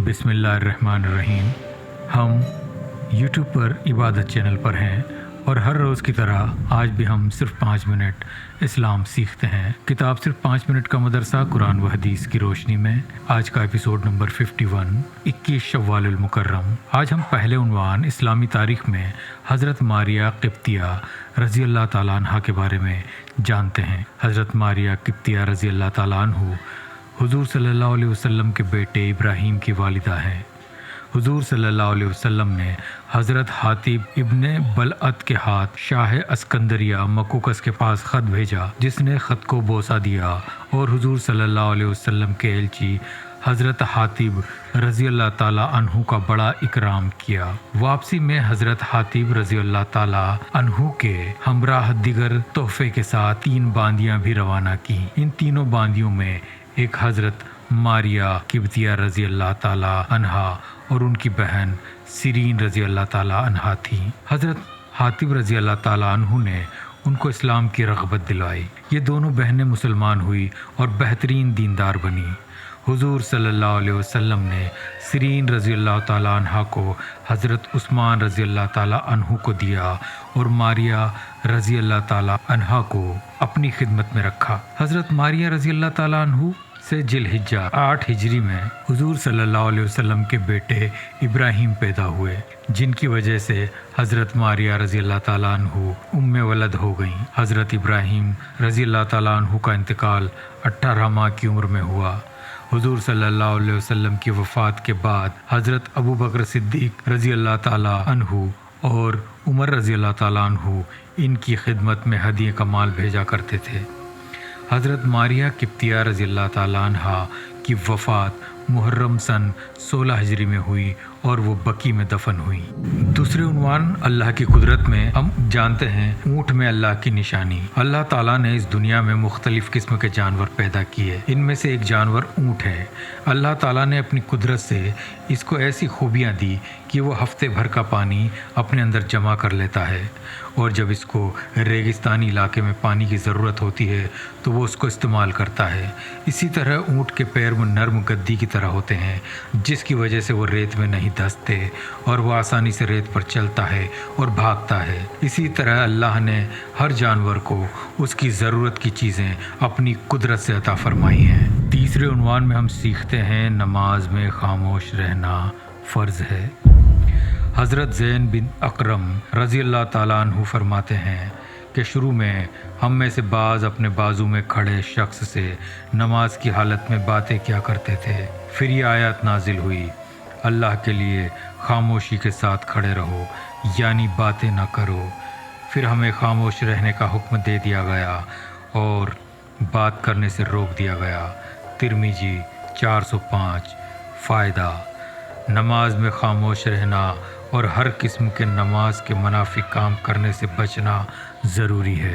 बिस्मिल्लाहिर्रहमानिर्रहीम। हम YouTube पर इबादत चैनल पर हैं और हर रोज़ की तरह आज भी हम सिर्फ 5 मिनट इस्लाम सीखते हैं। किताब सिर्फ 5 मिनट का मदरसा कुरान व हदीस की रोशनी में आज का एपिसोड नंबर 51, 21 शव्वाल मुकर्रम। आज हम पहले उन्वान इस्लामी तारीख़ में हज़रत मारिया क़िब्तिया रज़ी अल्लाह ताला अन्हा के बारे में जानते हैं। हज़रत मारिया क़िब्तिया रज़ी अल्लाह ताला अन्हु हुज़ूर सल्लल्लाहु अलैहि वसल्लम के बेटे इब्राहीम की वालिदा हैं। हुज़ूर सल्लल्लाहु अलैहि वसल्लम ने हज़रत हातिब इब्ने बलअत के हाथ शाह अस्कंदरिया मकूकस के पास ख़त भेजा, जिसने ख़त को बोसा दिया और हुज़ूर सल्लल्लाहु अलैहि वसल्लम के एलची हज़रत हातिब रज़ी अल्लाह ताला अन्हु का बड़ा इकराम किया। वापसी में हज़रत हातिब रज़ी अल्लाह ताला अन्हु के हमराह दिगर तोहफ़े के साथ 3 बांदियाँ भी रवाना की। इन तीनों बांदियों में एक हज़रत मारिया क़िब्तिया रज़ी अल्लाह ताला अन्हा और उनकी बहन सिरीन रज़ी अल्लाह ताला अन्हा थी। हज़रत हातिब रज़ी अल्लाह ताला अन्हु ने उनको इस्लाम की रग़बत दिलाई। ये दोनों बहनें मुसलमान हुई और बेहतरीन दीनदार बनी। हुज़ूर सल्लल्लाहु अलैहि वसल्लम ने सिरीन रज़ी अल्लाह ताला अन्हा को हज़रत उस्मान रज़ी अल्लाह ताला अन्हु को दिया और मारिया रज़ी अल्लाह ताला अन्हा को अपनी खिदमत में रखा। हज़रत मारिया रज़ी अल्लाह ताला अन्हु से जिलहिज्जा 8 हिजरी में हुज़ूर सल्लल्लाहु अलैहि वसल्लम के बेटे इब्राहीम पैदा हुए, जिनकी वजह से हज़रत मारिया रज़ी अल्लाह ताला अन्हु उम्मे वलद हो गईं। हज़रत इब्राहीम रज़ी अल्लाह ताला अन्हु का इंतकाल 18 माह की उम्र में हुआ। हुज़ूर सल्लल्लाहु अलैहि वसल्लम की वफ़ात के बाद हज़रत अबू बकर सिद्दीक़ रज़ी अल्लाह ताला अन्हु और उमर रज़ी अल्लाह ताला अन्हु इनकी खिदमत में हदिये का माल भेजा करते थे। हज़रत मारिया क़िब्तिया रज़ी अल्लाह ताला अन्हा की वफ़ात मुहर्रम सन 16 हिजरी में हुई और वो बकी में दफन हुई। दूसरे उन्वान अल्लाह की कुदरत में हम जानते हैं ऊँट में अल्लाह की निशानी। अल्लाह ताला ने इस दुनिया में मुख्तलिफ़ किस्म के जानवर पैदा किए। इनमें से एक जानवर ऊँट है। अल्लाह ताला ने अपनी कुदरत से इसको ऐसी खूबियाँ दी कि वो हफ्ते भर का पानी अपने अंदर जमा कर लेता है और जब इसको रेगिस्तानी इलाके में पानी की ज़रूरत होती है तो वो उसको इस्तेमाल करता है। इसी तरह ऊँट के पैर वो नरम गद्दी की तरह होते हैं, जिसकी वजह से वो रेत में नहीं धंसते और वो आसानी से रेत पर चलता है और भागता है। इसी तरह अल्लाह ने हर जानवर को उसकी ज़रूरत की चीज़ें अपनी कुदरत से अता फरमाई हैं। तीसरे उन्वान में हम सीखते हैं नमाज में खामोश रहना फ़र्ज़ है। हज़रत ज़ैन बिन अकरम रज़ी अल्लाह ताला अन्हु फरमाते हैं कि शुरू में हम में से बाज़ अपने बाजू में खड़े शख्स से नमाज की हालत में बातें किया करते थे। फिर ये आयत नाजिल हुई, अल्लाह के लिए खामोशी के साथ खड़े रहो, यानी बातें ना करो। फिर हमें खामोश रहने का हुक्म दे दिया गया और बात करने से रोक दिया गया। तिरमिजी 405। फ़ायदा: नमाज में खामोश रहना और हर किस्म के नमाज के मुनाफी काम करने से बचना ज़रूरी है।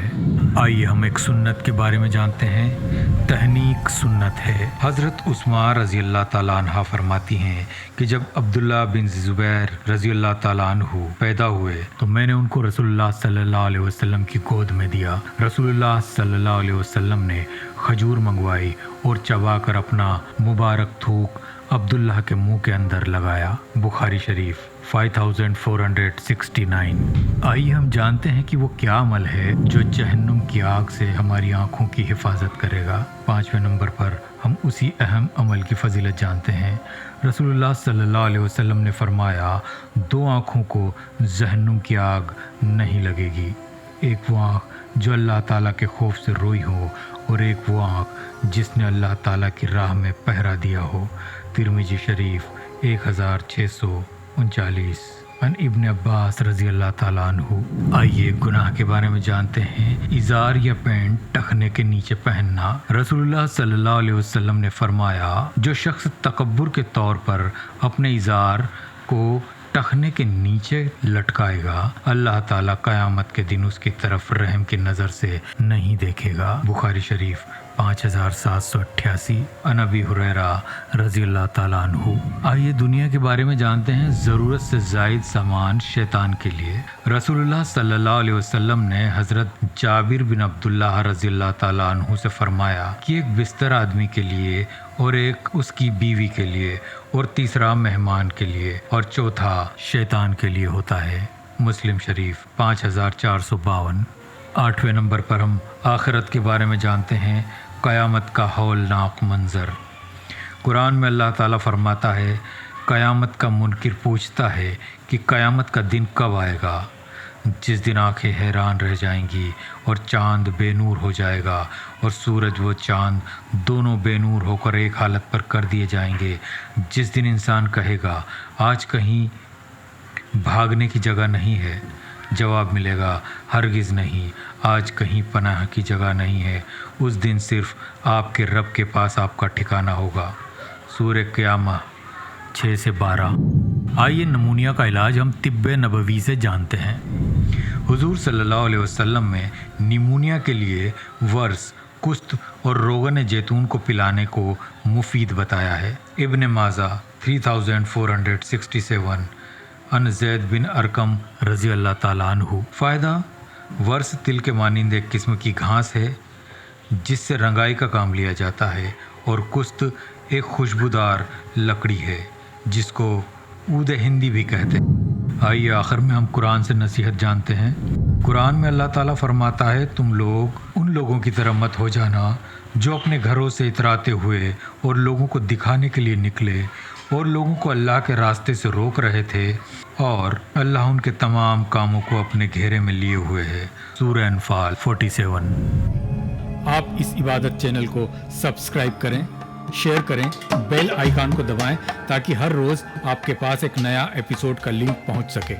आइए हम एक सुन्नत के बारे में जानते हैं। तहनीक सुन्नत है। हज़रत उस्मान रज़ी अल्लाह ताला अन्हा फरमाती हैं कि जब अब्दुल्ला बिन ज़ुबैर रज़ी अल्लाह ताला अन्हु पैदा हुए तो मैंने उनको रसूलुल्लाह सल्लल्लाहु अलैहि वसल्लम की गोद में दिया। रसूलुल्लाह सल्लल्लाहु अलैहि वसल्लम ने खजूर मंगवाई और चबाकर अपना मुबारक थूक अब्दुल्ला के मुंह के अंदर लगाया। बुखारी शरीफ 5469। आइए हम जानते हैं कि वो क्या अमल है जो जहन्नुम की आग से हमारी आँखों की हिफाजत करेगा। 5वें नंबर पर हम उसी अहम अमल की फजीलत जानते हैं। रसूलुल्लाह सल्लल्लाहु अलैहि वसल्लम ने फरमाया, 2 आँखों को जहन्नुम की आग नहीं लगेगी। एक वो आँख जो अल्लाह ताला के खौफ से रोई हो और एक वो आँख जिसने अल्लाह ताला की राह में पहरा दिया हो। तिरमिजी शरीफ 1639। अन इब्न अब्बास रज़ी अल्लाह ताला अन्हु। आइए गुनाह के बारे में जानते हैं। इज़ार या पैंट टखने के नीचे पहनना। रसूलुल्लाह सल्लल्लाहु अलैहि वसल्लम ने फरमाया, जो शख्स तकब्बुर के तौर पर अपने इज़ार को टखने के नीचे लटकाएगा, अल्लाह ताला क़यामत के दिन उसकी तरफ रहम की नज़र से नहीं देखेगा। बुखारी शरीफ 5788 अन अबी हुरैरा रज़ी अल्लाह ताला अन्हु। आइए दुनिया के बारे में जानते हैं। ज़रूरत से ज़ायद सामान शैतान के लिए। रसूलुल्लाह सल्लल्लाहु अलैहि वसल्लम ने हज़रत जाबिर बिन अब्दुल्लाह रज़ी अल्लाह ताला अन्हु से फरमाया कि एक बिस्तर आदमी के लिए और एक उसकी बीवी के लिए और तीसरा मेहमान के लिए और चौथा शैतान के लिए होता है। मुस्लिम शरीफ 5452। 8वें नंबर पर हम आखिरत के बारे में जानते हैं। क़यामत का हौलनाक मंज़र। कुरान में अल्लाह ताला फरमाता है, क़यामत का मुनकिर पूछता है कि क़यामत का दिन कब आएगा, जिस दिन आंखें हैरान रह जाएंगी और चाँद बेनूर हो जाएगा और सूरज व चाँद दोनों बेनूर होकर एक हालत पर कर दिए जाएंगे। जिस दिन इंसान कहेगा आज कहीं भागने की जगह नहीं है, जवाब मिलेगा हरगिज़ नहीं, आज कहीं पनाह की जगह नहीं है। उस दिन सिर्फ आपके रब के पास आपका ठिकाना होगा। सूरह क़यामह 6 से 12। आइए नमूनिया का इलाज हम तिब्बे नबवी से जानते हैं। हुजूर सल्लल्लाहु अलैहि वसल्लम में निमोनिया के लिए वर्स, कुश्त और रोगन जैतून को पिलाने को मुफीद बताया है। इब्न माजा 3467 अन ज़ैद बिन अरकम रज़ी अल्लाह ताला अन्हु। फ़ायदा, वर्स तिल के मानिंद एक किस्म की घास है जिससे रंगाई का काम लिया जाता है, और कुश्त एक खुशबूदार लकड़ी है जिसको ऊद हिंदी भी कहते हैं। आइए आखिर में हम कुरान से नसीहत जानते हैं। कुरान में अल्लाह ताला फरमाता है, तुम लोग उन लोगों की तरह मत हो जाना जो अपने घरों से इतराते हुए और लोगों को दिखाने के लिए निकले और लोगों को अल्लाह के रास्ते से रोक रहे थे, और अल्लाह उनके तमाम कामों को अपने घेरे में लिए हुए है। सूरह अनफाल 47। आप इस इबादत चैनल को सब्सक्राइब करें, शेयर करें, बेल आइकन को दबाएं ताकि हर रोज़ आपके पास एक नया एपिसोड का लिंक पहुंच सके।